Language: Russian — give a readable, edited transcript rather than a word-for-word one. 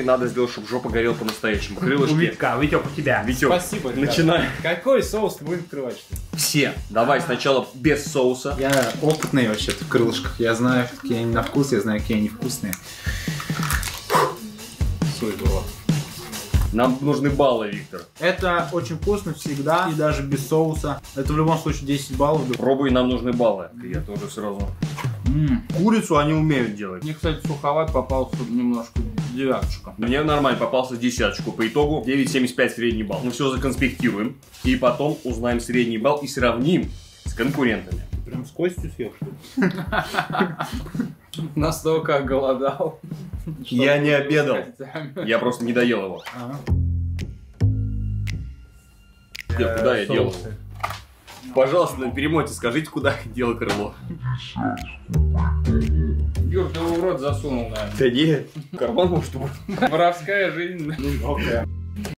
Надо сделать, чтобы жопа горела по-настоящему. Крылышки. У Витька, Витек, у тебя. Витек, Спасибо, ребята. начинай. Какой соус будем открывать, что ли? Все. Давай сначала без соуса. Я опытный вообще-то в крылышках. Я знаю, какие они на вкус, я знаю, какие они вкусные. Суй, было. Нам нужны баллы, Виктор. Это очень вкусно всегда, и даже без соуса. Это в любом случае 10 баллов. Пробуй, нам нужны баллы. Я тоже сразу. Курицу они умеют делать. Мне, кстати, суховат попался немножко девяточка. Мне нормально попался десяточку. По итогу 9,75 средний балл. Мы все законспектируем. И потом узнаем средний балл и сравним с конкурентами. Прям с костью съел, что ли? Настолько голодал. Я не обедал. Я просто не доел его. Куда я делал? Пожалуйста, на перемоте скажите, куда я делал крыло. Юр, ты его в рот засунул, наверное. Да нет. Карман, может, быть. Воровская жизнь. Окей.